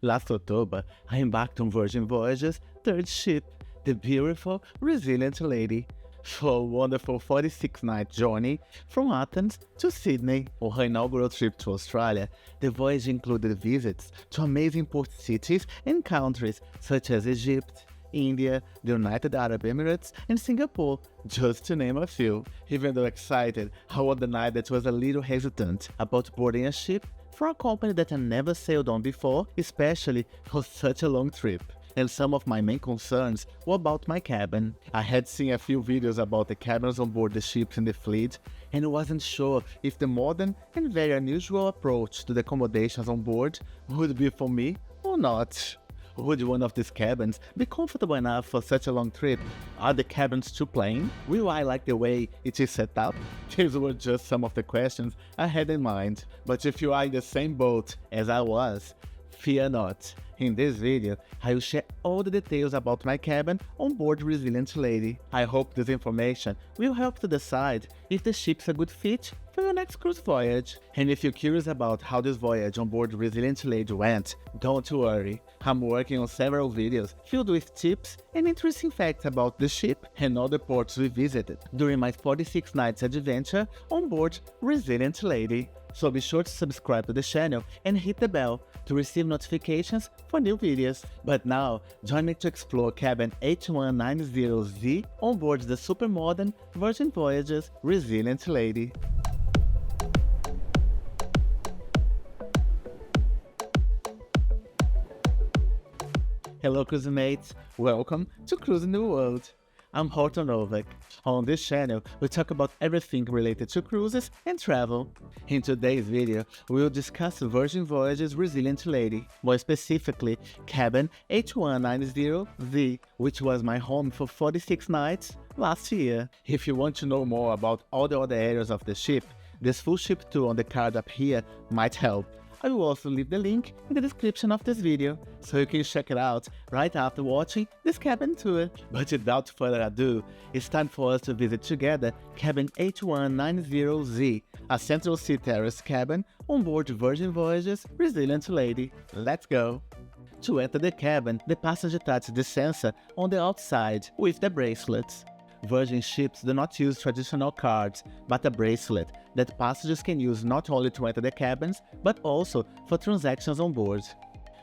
Last October, I embarked on Virgin Voyages' third ship, the beautiful Resilient Lady, for a wonderful 46-night journey from Athens to Sydney. On her inaugural trip to Australia, the voyage included visits to amazing port cities and countries such as Egypt, India, the United Arab Emirates, and Singapore, just to name a few. Even though excited, I won't deny that I was a little hesitant about boarding a ship for a company that I never sailed on before, especially for such a long trip. And some of my main concerns were about my cabin. I had seen a few videos about the cabins on board the ships in the fleet, and wasn't sure if the modern and very unusual approach to the accommodations on board would be for me or not. Would one of these cabins be comfortable enough for such a long trip? Are the cabins too plain? Will I like the way it is set up? These were just some of the questions I had in mind. But if you are in the same boat as I was, fear not. In this video, I will share all the details about my cabin on board Resilient Lady. I hope this information will help to decide if the ship's a good fit for your next cruise voyage. And if you're curious about how this voyage on board Resilient Lady went, don't worry. I'm working on several videos filled with tips and interesting facts about the ship and all the ports we visited during my 46 nights adventure on board Resilient Lady. So be sure to subscribe to the channel and hit the bell to receive notifications for new videos. But now, join me to explore cabin H190Z on board the super modern Virgin Voyages Resilient Lady. Hello cruise mates, welcome to Cruising the World. I'm Horton Novak. On this channel, we talk about everything related to cruises and travel. In today's video, we will discuss Virgin Voyages Resilient Lady, more specifically cabin H190Z, which was my home for 46 nights last year. If you want to know more about all the other areas of the ship, this full ship tour on the card up here might help. I will also leave the link in the description of this video, so you can check it out right after watching this cabin tour. But without further ado, it's time for us to visit together cabin H190Z, a central sea terrace cabin on board Virgin Voyages Resilient Lady. Let's go! To enter the cabin, the passenger touches the sensor on the outside with the bracelets. Virgin ships do not use traditional cards, but a bracelet that passengers can use not only to enter the cabins, but also for transactions on board.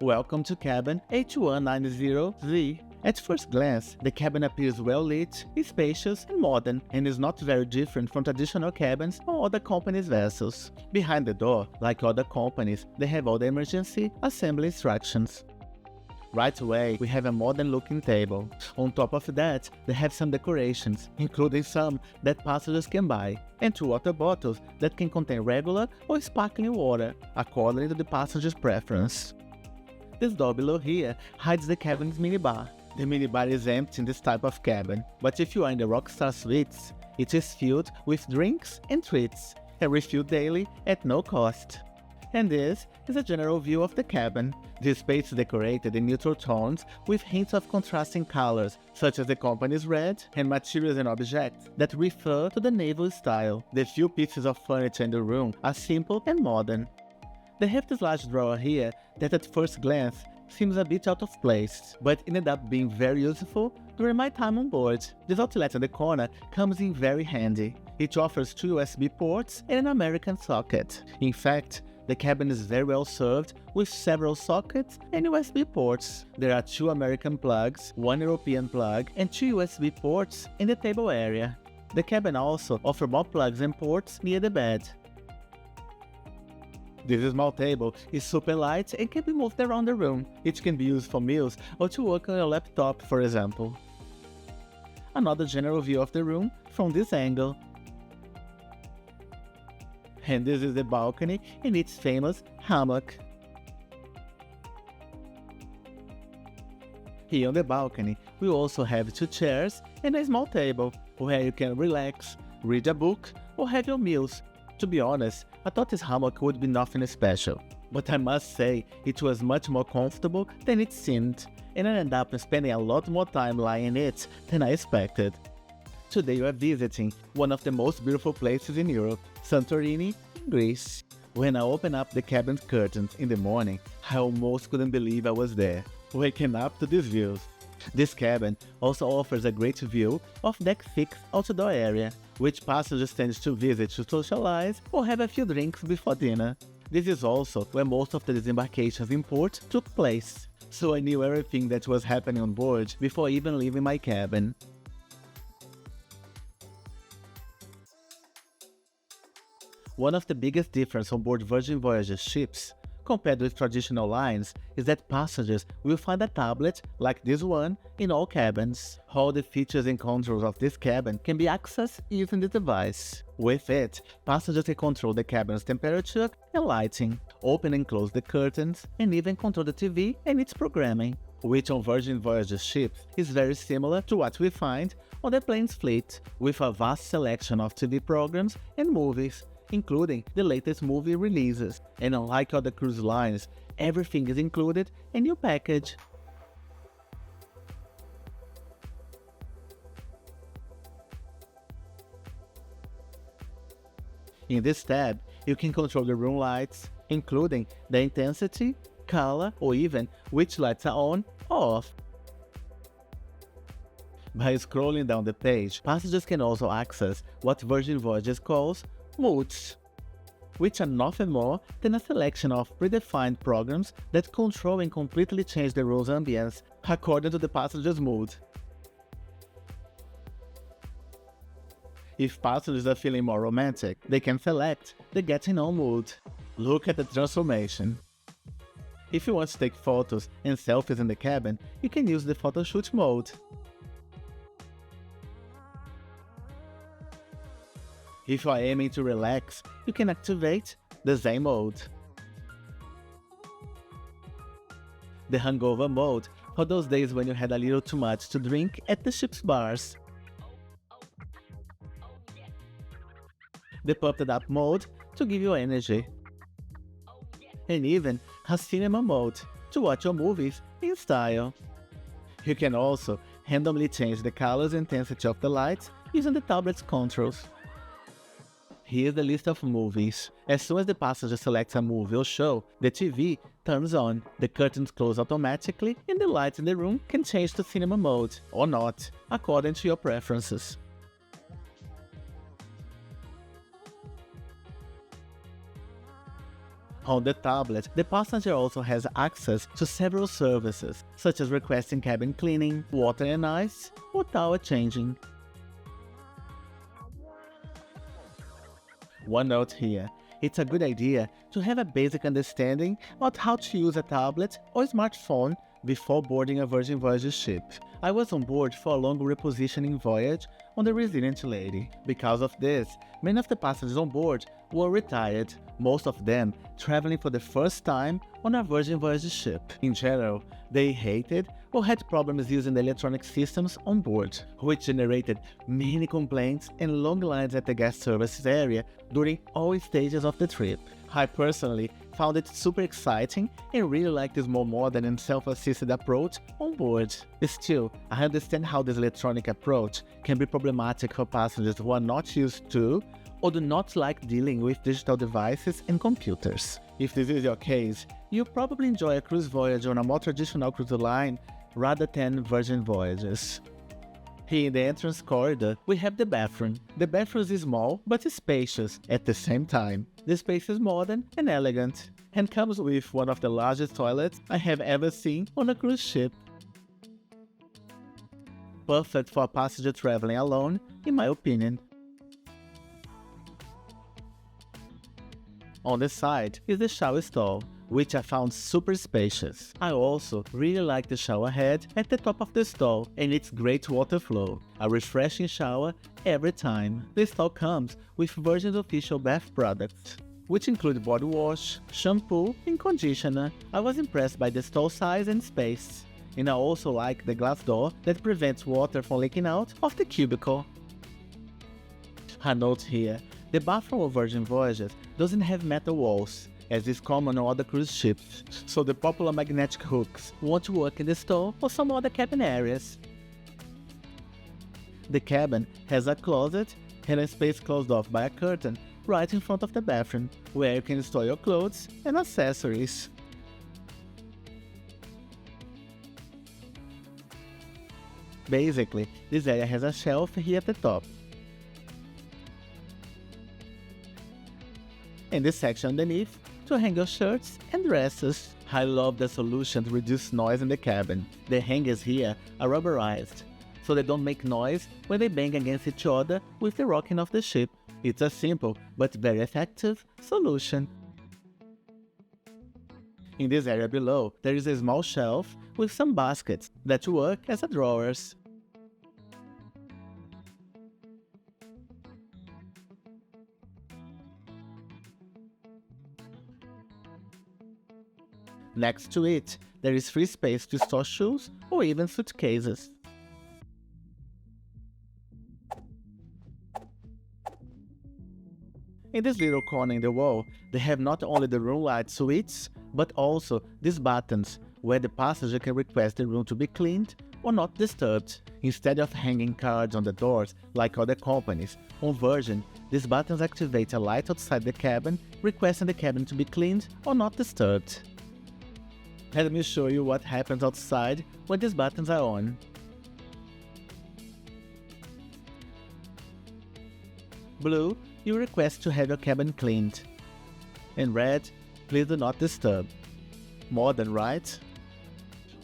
Welcome to cabin H190Z. At first glance, the cabin appears well lit, spacious and modern, and is not very different from traditional cabins on other companies' vessels. Behind the door, like other companies, they have all the emergency assembly instructions. Right away, we have a modern-looking table. On top of that, they have some decorations, including some that passengers can buy, and 2 water bottles that can contain regular or sparkling water, according to the passenger's preference. This door below here hides the cabin's minibar. The minibar is empty in this type of cabin, but if you are in the Rockstar Suites, it is filled with drinks and treats, and refilled daily at no cost. And this is a general view of the cabin. This space is decorated in neutral tones with hints of contrasting colors, such as the company's red, and materials and objects that refer to the naval style. The few pieces of furniture in the room are simple and modern. They have this large drawer here that at first glance seems a bit out of place, but ended up being very useful during my time on board. This outlet in the corner comes in very handy. It offers 2 USB ports and an American socket. In fact, the cabin is very well served with several sockets and USB ports. There are 2 American plugs, 1 European plug, and 2 USB ports in the table area. The cabin also offers more plugs and ports near the bed. This small table is super light and can be moved around the room. It can be used for meals or to work on your laptop, for example. Another general view of the room from this angle. And this is the balcony and its famous hammock. Here on the balcony, we also have 2 chairs and a small table where you can relax, read a book, or have your meals. To be honest, I thought this hammock would be nothing special, but I must say it was much more comfortable than it seemed, and I ended up spending a lot more time lying in it than I expected. Today we are visiting one of the most beautiful places in Europe, Santorini, Greece. When I opened up the cabin's curtains in the morning, I almost couldn't believe I was there, waking up to these views. This cabin also offers a great view of Deck 6 outdoor area, which passengers tend to visit to socialize or have a few drinks before dinner. This is also where most of the disembarkations in port took place, so I knew everything that was happening on board before even leaving my cabin. One of the biggest differences on board Virgin Voyages ships, compared with traditional lines, is that passengers will find a tablet like this one in all cabins. All the features and controls of this cabin can be accessed using the device. With it, passengers can control the cabin's temperature and lighting, open and close the curtains, and even control the TV and its programming, which on Virgin Voyages ships is very similar to what we find on the plane's fleet, with a vast selection of TV programs and movies, including the latest movie releases, and unlike other cruise lines, everything is included in your package. In this tab, you can control the room lights, including the intensity, color, or even which lights are on or off. By scrolling down the page, passengers can also access what Virgin Voyages calls moods, which are nothing more than a selection of predefined programs that control and completely change the room's ambience according to the passenger's mood. If passengers are feeling more romantic, they can select the Getting On mood. Look at the transformation. If you want to take photos and selfies in the cabin, you can use the photo shoot mode. If you are aiming to relax, you can activate the Zen mode. The Hangover mode for those days when you had a little too much to drink at the ship's bars. The Pumped Up mode to give you energy. And even a Cinema mode to watch your movies in style. You can also randomly change the colors and intensity of the lights using the tablet's controls. Here's the list of movies. As soon as the passenger selects a movie or show, the TV turns on, the curtains close automatically, and the lights in the room can change to cinema mode, or not, according to your preferences. On the tablet, the passenger also has access to several services, such as requesting cabin cleaning, water and ice, or towel changing. One note here, it's a good idea to have a basic understanding of how to use a tablet or smartphone before boarding a Virgin Voyages ship. I was on board for a long repositioning voyage on the Resilient Lady. Because of this, many of the passengers on board were retired, most of them traveling for the first time on a Virgin Voyages ship. In general, they hated or had problems using the electronic systems on board, which generated many complaints and long lines at the guest services area during all stages of the trip. I personally found it super exciting and really like this more modern and self-assisted approach on board. Still, I understand how this electronic approach can be problematic for passengers who are not used to or do not like dealing with digital devices and computers. If this is your case, you'll probably enjoy a cruise voyage on a more traditional cruise line rather than Virgin Voyages. Here in the entrance corridor, we have the bathroom. The bathroom is small but spacious at the same time. The space is modern and elegant, and comes with one of the largest toilets I have ever seen on a cruise ship. Perfect for a passenger traveling alone, in my opinion. On the side is the shower stall, which I found super spacious. I also really like the shower head at the top of the stall and its great water flow, a refreshing shower every time. The stall comes with Virgin's official bath products, which include body wash, shampoo, and conditioner. I was impressed by the stall size and space, and I also like the glass door that prevents water from leaking out of the cubicle. A note here, the bathroom of Virgin Voyages doesn't have metal walls, as is common on other cruise ships, so the popular magnetic hooks won't work in the stall or some other cabin areas. The cabin has a closet and a space closed off by a curtain right in front of the bathroom, where you can store your clothes and accessories. Basically, this area has a shelf here at the top. And this section underneath to hang your shirts and dresses. I love the solution to reduce noise in the cabin. The hangers here are rubberized, so they don't make noise when they bang against each other with the rocking of the ship. It's a simple but very effective solution. In this area below, there is a small shelf with some baskets that work as drawers. Next to it, there is free space to store shoes or even suitcases. In this little corner in the wall, they have not only the room light switch, but also these buttons where the passenger can request the room to be cleaned or not disturbed. Instead of hanging cards on the doors like other companies, on Virgin, these buttons activate a light outside the cabin requesting the cabin to be cleaned or not disturbed. Let me show you what happens outside when these buttons are on. Blue, you request to have your cabin cleaned. And red, please do not disturb. Modern, right?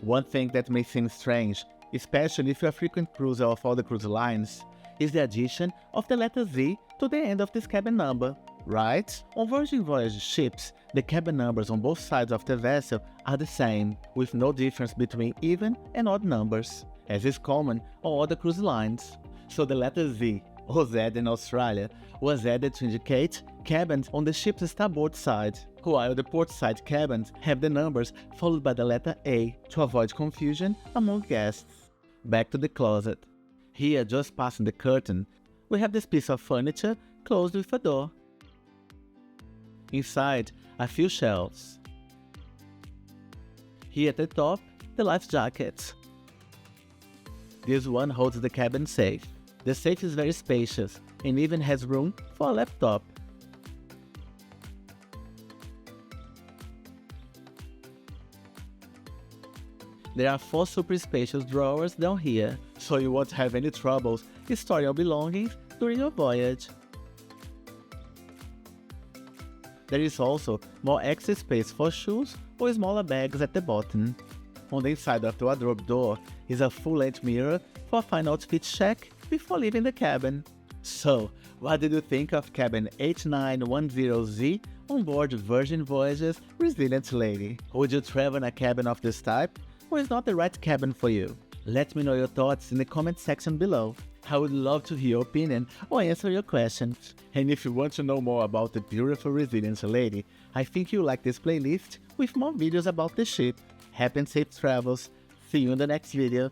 One thing that may seem strange, especially if you're a frequent cruiser of all the cruise lines, is the addition of the letter Z to the end of this cabin number, right? On Virgin Voyages ships, the cabin numbers on both sides of the vessel are the same, with no difference between even and odd numbers, as is common on other cruise lines. So the letter Z, or Z in Australia, was added to indicate cabins on the ship's starboard side, while the port side cabins have the numbers followed by the letter A to avoid confusion among guests. Back to the closet. Here, just passing the curtain, we have this piece of furniture closed with a door. Inside, a few shelves. Here at the top, the life jackets. This one holds the cabin safe. The safe is very spacious and even has room for a laptop. There are 4 super spacious drawers down here, so you won't have any troubles storing your belongings during your voyage. There is also more extra space for shoes or smaller bags at the bottom. On the inside of the wardrobe door is a full-length mirror for a fine outfit check before leaving the cabin. So, what did you think of cabin 8910Z on board Virgin Voyages Resilient Lady? Would you travel in a cabin of this type, or is not the right cabin for you? Let me know your thoughts in the comment section below. I would love to hear your opinion or answer your questions. And if you want to know more about the beautiful Resilient Lady, I think you'll like this playlist with more videos about the ship. Happy and safe travels. See you in the next video.